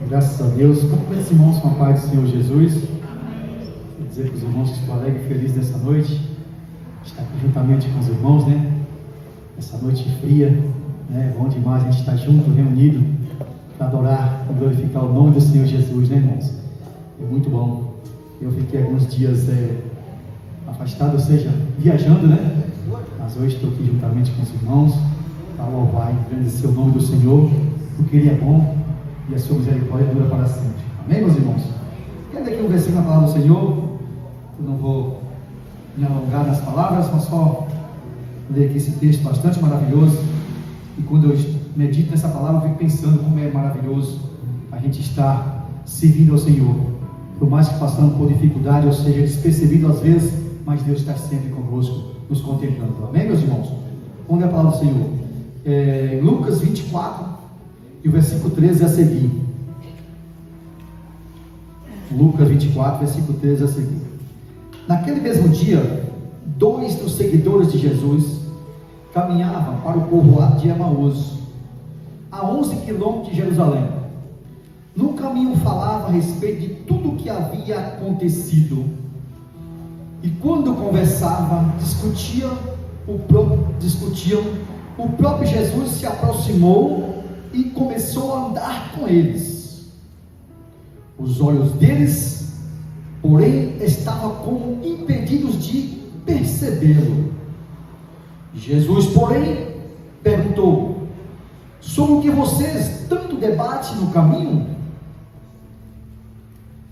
Graças a Deus. Cumprimento os irmãos com a paz do Senhor Jesus. Quero dizer para os irmãos que estou alegre e feliz nessa noite. Estar aqui juntamente com os irmãos, né? Essa noite fria, né? É bom demais a gente estar junto, reunido, para adorar e glorificar o nome do Senhor Jesus, né, irmãos? É muito bom. Eu fiquei alguns dias afastado, ou seja, viajando, né? Mas hoje estou aqui juntamente com os irmãos para louvar e engrandecer o nome do Senhor, porque Ele é bom e a sua misericórdia dura para sempre. Amém, meus irmãos? Quero aqui um versículo na palavra do Senhor. Eu não vou me alongar nas palavras, mas só ler aqui esse texto bastante maravilhoso. E quando eu medito nessa palavra, eu fico pensando como é maravilhoso a gente estar servindo ao Senhor. Por mais que passamos por dificuldade, ou seja, despercebido às vezes, mas Deus está sempre conosco, nos contemplando. Amém, meus irmãos? Onde é a palavra do Senhor? Lucas 24, e o versículo 13 a seguir. Lucas 24, versículo 13 a seguir. Naquele mesmo dia, 2 dos seguidores de Jesus caminhavam para o povoado de Emaús, a 11 quilômetros de Jerusalém. No caminho falavam a respeito de tudo o que havia acontecido. E quando conversavam, discutiam, o próprio Jesus se aproximou e começou a andar com eles. Os olhos deles, porém, estavam como impedidos de percebê-lo. Jesus, porém, perguntou: sobre o que vocês tanto debatem no caminho?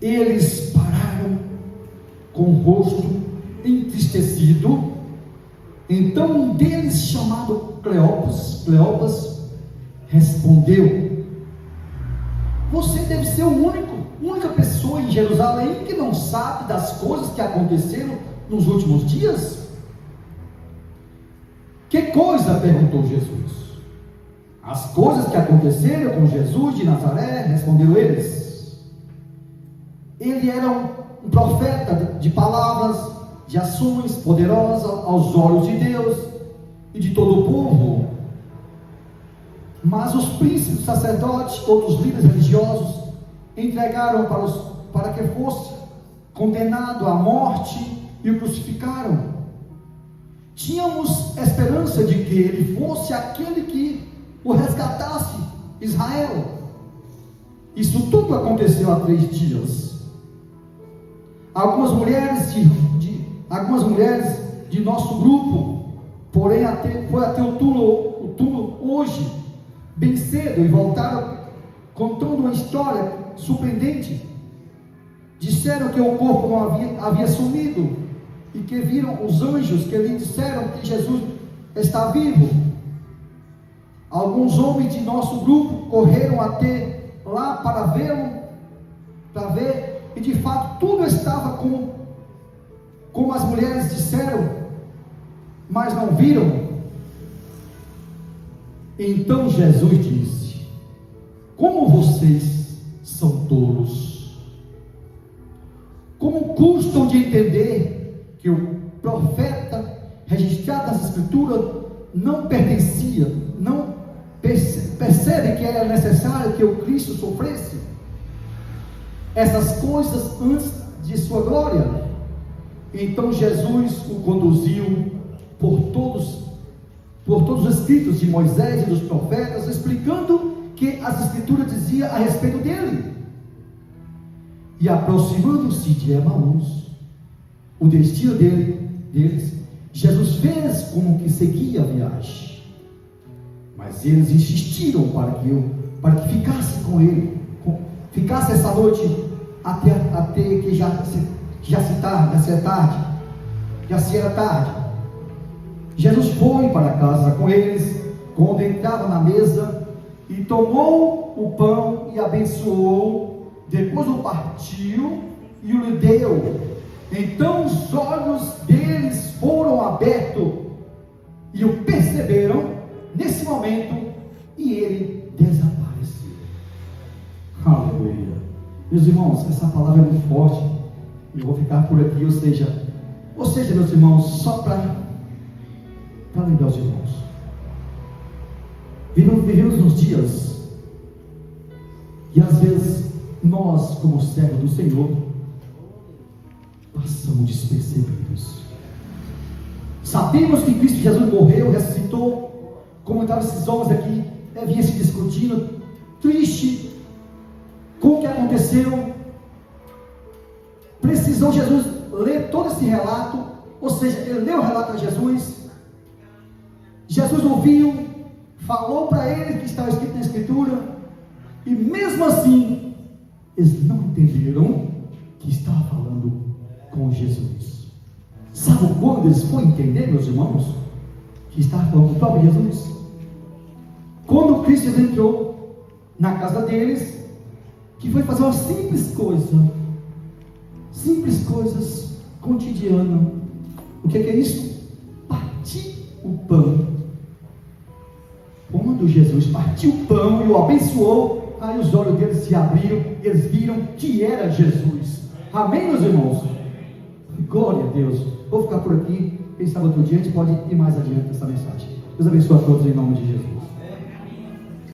Eles pararam com o rosto entristecido. Então um deles, chamado Cleopas, respondeu: você deve ser a única pessoa em Jerusalém que não sabe das coisas que aconteceram nos últimos dias? Que coisa? Perguntou Jesus. As coisas que aconteceram com Jesus de Nazaré, responderam eles. Ele era um profeta de palavras, de ações poderosas aos olhos de Deus e de todo o povo. Mas os príncipes, sacerdotes, outros líderes religiosos entregaram para que fosse condenado à morte e o crucificaram. Tínhamos esperança de que ele fosse aquele que o resgatasse, Israel. Isso tudo aconteceu há 3 dias. Algumas mulheres de nosso grupo, porém, foi até o túmulo hoje, bem cedo, e voltaram contando uma história surpreendente. Disseram que o corpo não havia sumido, e que viram os anjos que lhe disseram que Jesus está vivo. Alguns homens de nosso grupo correram até lá para ver, e de fato tudo estava como as mulheres disseram, mas não viram. Então Jesus disse: como vocês são tolos! Como custam de entender que o profeta registrado nas Escrituras não pertencia, não percebe que era necessário que o Cristo sofresse essas coisas antes de sua glória? Então Jesus o conduziu por todos os escritos de Moisés e dos profetas, explicando que as Escrituras diziam a respeito dele. E aproximando-se de Emaús, o destino deles, Jesus fez como que seguia a viagem. Mas eles insistiram para que ficasse com ele, ficasse essa noite até que já se era tarde. Jesus foi para casa com eles, quando entrava na mesa, e tomou o pão e abençoou, depois o partiu e o lhe deu. Então os olhos deles foram abertos e o perceberam nesse momento, e ele desapareceu. Aleluia. Meus irmãos, essa palavra é muito forte. Eu vou ficar por aqui, ou seja, meus irmãos, só para lembrar os irmãos. Vivemos nos dias E às vezes, nós, como servos do Senhor, passamos despercebidos. Sabemos que Cristo Jesus morreu, ressuscitou, como estavam esses homens aqui, vinha se discutindo, triste com o que aconteceu. Precisou Jesus ler todo esse relato, ou seja, ele leu o relato de Jesus. Jesus ouviu, falou para eles que estava escrito na Escritura, e mesmo assim, eles não entenderam que estava falando com Jesus. Sabe quando eles foram entender, meus irmãos, que estava falando com o próprio Jesus? Quando Cristo entrou na casa deles, que foi fazer uma simples coisas cotidianas. O que é isso? Partir o pão. Quando Jesus partiu o pão e o abençoou, aí os olhos deles se abriram, eles viram que era Jesus. Amém, meus irmãos? Glória a Deus. Vou ficar por aqui. Quem sabe outro dia a gente pode ir mais adiante nessa mensagem. Deus abençoe a todos em nome de Jesus.